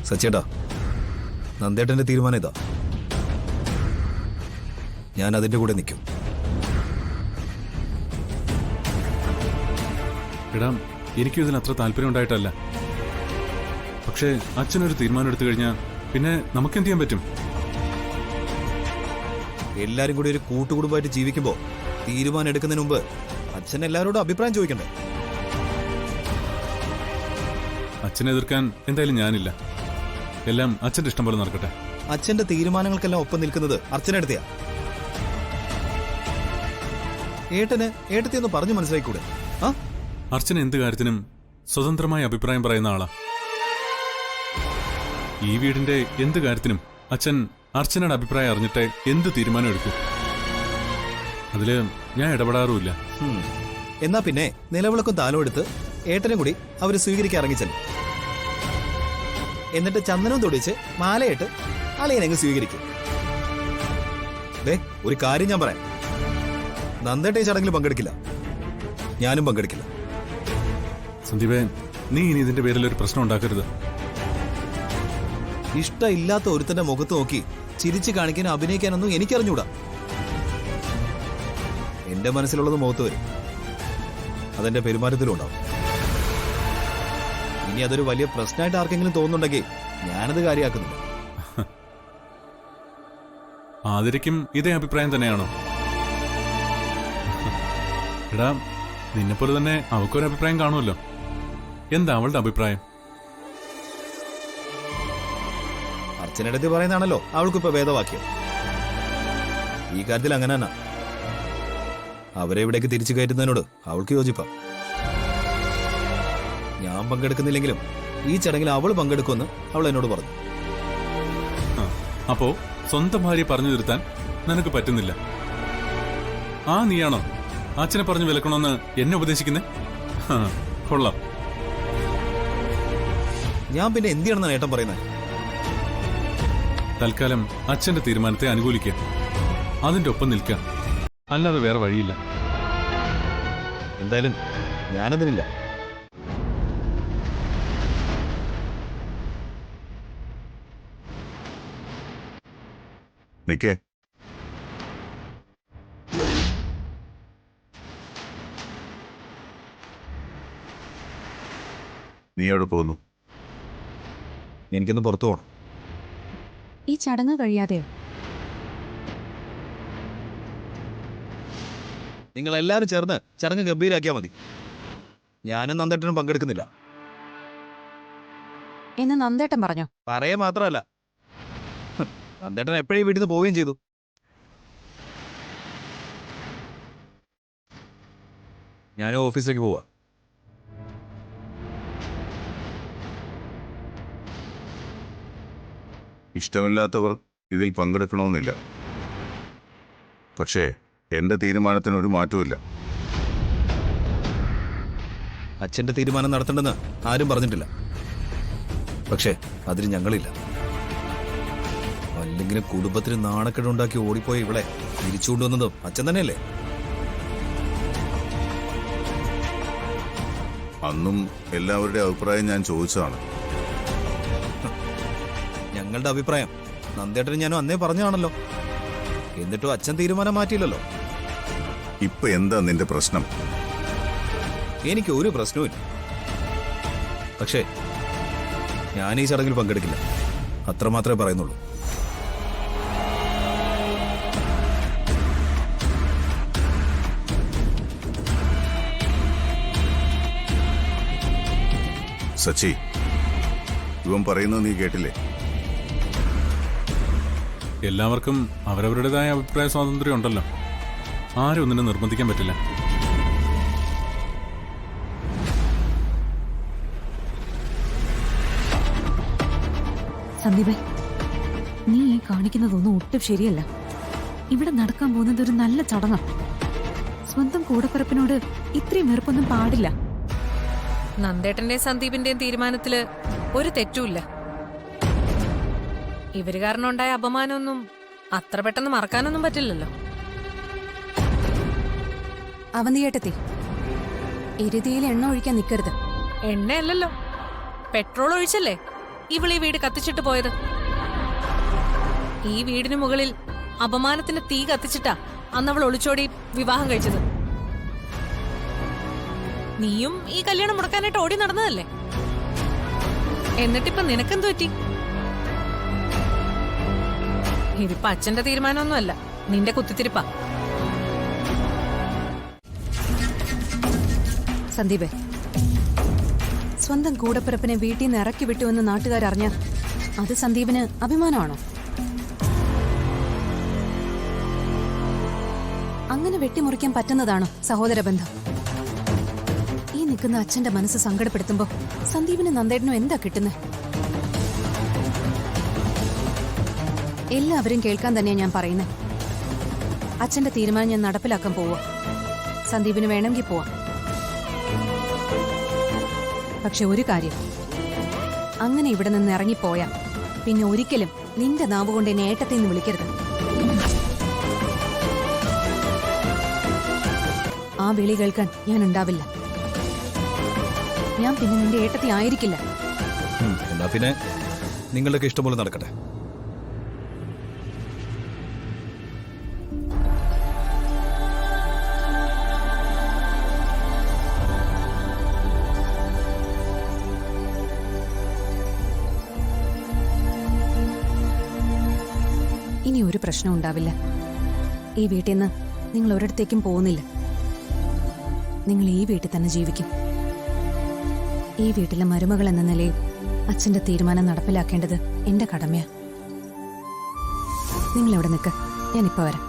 സച്ചേട്ടാ, നന്ദേട്ടന്റെ തീരുമാനം ഇതാ. ഞാൻ അതിന്റെ കൂടെ നിൽക്കും. എടാ, എനിക്കും ഇതിന് അത്ര താല്പര്യം ഉണ്ടായിട്ടല്ല. പക്ഷേ അച്ഛനൊരു തീരുമാനം എടുത്തു കഴിഞ്ഞാൽ പിന്നെ നമുക്ക് എന്ത് ചെയ്യാൻ പറ്റും? എല്ലാരും കൂടി ഒരു കൂട്ടുകുടുംബമായിട്ട് ജീവിക്കുമ്പോ തീരുമാനം എടുക്കുന്നതിന് മുമ്പ് അച്ഛൻ എല്ലാവരോടും അഭിപ്രായം ചോദിക്കണ്ടേ? അച്ഛനെ എതിർക്കാൻ എന്തായാലും ഞാനില്ല. എല്ലാം അച്ഛന്റെ ഇഷ്ടം പോലെ നടക്കട്ടെ. അച്ഛന്റെ തീരുമാനങ്ങൾക്കെല്ലാം ഒപ്പം നിൽക്കുന്നത് അർച്ചനടുത്തയാ. ഏട്ടത്തി ഒന്ന് പറഞ്ഞു മനസ്സിലായിക്കൂടെ? ആ, അർച്ചന എന്ത് കാര്യത്തിനും സ്വതന്ത്രമായ അഭിപ്രായം പറയുന്ന ആളാ. ഈ വീടിന്റെ എന്ത് കാര്യത്തിനും അച്ഛൻ അർച്ചനയുടെ അഭിപ്രായം അറിഞ്ഞിട്ടേ എന്ത് തീരുമാനം എടുക്കൂ. അതില് ഞാൻ ഇടപെടാറുമില്ല. എന്നാ പിന്നെ നിലവിളക്കും താലം എടുത്ത് ഏട്ടനും കൂടി അവര് സ്വീകരിക്കാൻ ഇറങ്ങിച്ചല്ലേ. എന്നിട്ട് ചന്ദനം തൊടിച്ച് മാലയിട്ട് അളിയനെങ്ങ് സ്വീകരിക്കും. ഒരു കാര്യം ഞാൻ പറയാം, നന്ദേട്ട ഈ ചടങ്ങിൽ പങ്കെടുക്കില്ല, ഞാനും പങ്കെടുക്കില്ല. സന്ദീപേ, നീ ഇനി ഇതിന്റെ പേരിൽ ഒരു പ്രശ്നം ഉണ്ടാക്കരുത്. ഇഷ്ടമില്ലാത്ത ഒരുത്തന്റെ മുഖത്ത് നോക്കി ചിരിച്ചു കാണിക്കാനും അഭിനയിക്കാനൊന്നും എനിക്കറിഞ്ഞൂടാ. എന്റെ മനസ്സിലുള്ളത് മുഖത്ത് വരും, അതെന്റെ പെരുമാറ്റത്തിലും ഉണ്ടാവും. ഇനി അതൊരു വലിയ പ്രശ്നമായിട്ട് ആർക്കെങ്കിലും തോന്നുന്നുണ്ടെങ്കിൽ ഞാനത് കാര്യമാക്കുന്നില്ല. ആതിരയ്ക്കും ഇതേ അഭിപ്രായം തന്നെയാണോ? എടാ, നിന്നെപ്പോലെ തന്നെ അവൾക്കൊരു അഭിപ്രായം കാണുമല്ലോ. എന്താ അവളുടെ അഭിപ്രായം? അർച്ചനടുത്ത് പറയുന്നതാണല്ലോ അവൾക്കിപ്പോ വേദവാക്യം. ഈ കാര്യത്തിൽ അങ്ങനെ തന്നെ. അവരെ ഇവിടേക്ക് തിരിച്ചു കയറ്റുന്നതിനോട് അവൾക്ക് യോജിപ്പാ. ഞാൻ പങ്കെടുക്കുന്നില്ലെങ്കിലും ഈ ചടങ്ങിൽ അവൾ പങ്കെടുക്കുമെന്ന് അവൾ എന്നോട് പറഞ്ഞു. അപ്പോ സ്വന്തം ഭാര്യ പറഞ്ഞു തിരുത്താൻ നിനക്ക് പറ്റുന്നില്ല? ആ, നീയാണോ അച്ഛനെ പറഞ്ഞു വിലക്കണമെന്ന് എന്നെ ഉപദേശിക്കുന്നേ? കൊള്ളാം. ഞാൻ പിന്നെ എന്ത് ചെയ്യണമെന്നാണ് ഏട്ടൻ പറയുന്നത്? തൽക്കാലം അച്ഛന്റെ തീരുമാനത്തെ അനുകൂലിക്കുക, അതിന്റെ ഒപ്പം നിൽക്കുക, അല്ലാതെ വേറെ വഴിയില്ല. എന്തായാലും ഞാനതിനില്ല. നിക്കേ, നീ എവിടെ പോകുന്നു? എനിക്കൊന്ന് പുറത്തു പോകണം. ഈ ചടങ്ങ് കഴിയാതെയോ? നിങ്ങൾ എല്ലാവരും ചേർന്ന് ചടങ്ങ് ഗംഭീരാക്കിയാൽ മതി. ഞാനും നന്ദേട്ടനും പങ്കെടുക്കുന്നില്ല എന്ന് നന്ദേട്ടൻ പറഞ്ഞോ? പറയേ മാത്രമല്ല, നന്ദേട്ടൻ എപ്പോഴും വീട്ടിൽ നിന്ന് പോവുകയും ചെയ്തു. ഞാനും ഓഫീസിലേക്ക് പോവാ. ഇഷ്ടമില്ലാത്തവർ ഇതിൽ പങ്കെടുക്കണമെന്നില്ല. പക്ഷേ എന്റെ തീരുമാനത്തിന് ഒരു മാറ്റവുമില്ല. അച്ഛന്റെ തീരുമാനം നടത്തണ്ടെന്ന് ആരും പറഞ്ഞിട്ടില്ല. പക്ഷേ അതിന് ഞങ്ങളില്ല. അല്ലെങ്കിലും കുടുംബത്തിന് നാണക്കേടുണ്ടാക്കി ഓടിപ്പോയി ഇവിടെ തിരിച്ചുകൊണ്ടുവന്നതും അച്ഛൻ തന്നെയല്ലേ? അന്നും എല്ലാവരുടെ അഭിപ്രായം ഞാൻ ചോദിച്ചതാണ്. ഞങ്ങളുടെ അഭിപ്രായം നന്ദേട്ടന് ഞാനും അന്നേ പറഞ്ഞാണല്ലോ. എന്നിട്ടും അച്ഛൻ തീരുമാനം മാറ്റിയില്ലല്ലോ. ഇപ്പൊ എന്താ നിന്റെ പ്രശ്നം? എനിക്ക് ഒരു പ്രശ്നവും. പക്ഷേ ഞാൻ ഈ ചടങ്ങിൽ പങ്കെടുക്കില്ല, അത്രമാത്രമേ പറയുന്നുള്ളൂ. സച്ചി, ഇവൻ പറയുന്നത് നീ കേട്ടില്ലേ? എല്ലാവർക്കും അവരവരുടേതായ അഭിപ്രായ സ്വാതന്ത്ര്യം ഉണ്ടല്ലോ. ആരും ഒന്നിനെ നിർബന്ധിക്കാൻ പറ്റില്ല. സന്ദീപേ, നീ ഈ കാണിക്കുന്നതൊന്നും ഒട്ടും ശരിയല്ല. ഇവിടെ നടക്കാൻ പോകുന്നത് ഒരു നല്ല ചടങ്ങാ. സ്വന്തം കൂടപ്പിറപ്പിനോട് ഇത്രയും വെറുപ്പൊന്നും പാടില്ല. നന്ദേട്ടന്റെയും സന്ദീപിന്റെയും തീരുമാനത്തില് ഒരു തെറ്റുമില്ല. ഇവര് കാരണം ഉണ്ടായ അപമാനമൊന്നും അത്ര പെട്ടെന്ന് മറക്കാനൊന്നും പറ്റില്ലല്ലോ. അവന്തിയേട്ടത്തി, എരുതിയിൽ എണ്ണ ഒഴിക്കാൻ നിൽക്കരുത്. എണ്ണയല്ലല്ലോ, പെട്രോൾ ഒഴിച്ചല്ലേ. ഇവളീ വീട് കത്തിച്ചിട്ട് പോയത്? ഈ വീടിന് മുകളിൽ അപമാനത്തിന് തീ കത്തിച്ചിട്ടാ അന്ന് അവൾ ഒളിച്ചോടി വിവാഹം കഴിച്ചത്. നീയും ഈ കല്യാണം മുടക്കാനായിട്ട് ഓടി നടന്നതല്ലേ? എന്നിട്ടിപ്പൊ നിനക്കെന്തു പറ്റി? ഇതിപ്പോ അച്ഛന്റെ തീരുമാനമൊന്നുമല്ല, നിന്റെ കുത്തിത്തിരിപ്പാ. സന്ദീപേ, സ്വന്തം കൂടപ്പിറപ്പിനെ വീട്ടിൽ നിന്ന് ഇറക്കി വിട്ടുവെന്ന് നാട്ടുകാരറിഞ്ഞ അത് സന്ദീപിന് അഭിമാനമാണോ? അങ്ങനെ വെട്ടിമുറിക്കാൻ പറ്റുന്നതാണോ സഹോദര ബന്ധം? ഈ നിൽക്കുന്ന അച്ഛന്റെ മനസ്സ് സങ്കടപ്പെടുത്തുമ്പോ സന്ദീപിന് നന്ദേട്ടനും എന്താ കിട്ടുന്നത്? എല്ലാവരും കേൾക്കാൻ തന്നെയാ ഞാൻ പറയുന്നത്. അച്ഛന്റെ തീരുമാനം ഞാൻ നടപ്പിലാക്കാൻ പോവാ. സന്ദീപിന് വേണമെങ്കിൽ പോവാ. പക്ഷെ ഒരു കാര്യം, അങ്ങനെ ഇവിടെ നിന്ന് ഇറങ്ങിപ്പോയാ പിന്നെ ഒരിക്കലും നിന്റെ നാവ് കൊണ്ട് എന്നെ ഏട്ടത്തിൽ നിന്ന് വിളിക്കരുത്. ആ വിളി കേൾക്കാൻ ഞാൻ ഉണ്ടാവില്ല. ഞാൻ പിന്നെ നിന്റെ ഏട്ടത്തി ആയിരിക്കില്ല. എന്നാ പിന്നെ നിങ്ങളുടെയൊക്കെ ഇഷ്ടം പോലെ നടക്കട്ടെ. ഇനി ഒരു പ്രശ്നം ഉണ്ടാവില്ല. ഈ വീട്ടിൽ നിന്ന് നിങ്ങൾ ഒരിടത്തേക്കും പോകുന്നില്ല. നിങ്ങൾ ഈ വീട്ടിൽ തന്നെ ജീവിക്കും. ഈ വീട്ടിലെ മരുമകൾ എന്ന നിലയിൽ അച്ഛന്റെ തീരുമാനം നടപ്പിലാക്കേണ്ടത് എന്റെ കടമയാ. നിങ്ങൾ എവിടെ നിൽക്ക, ഞാനിപ്പോ വരാം.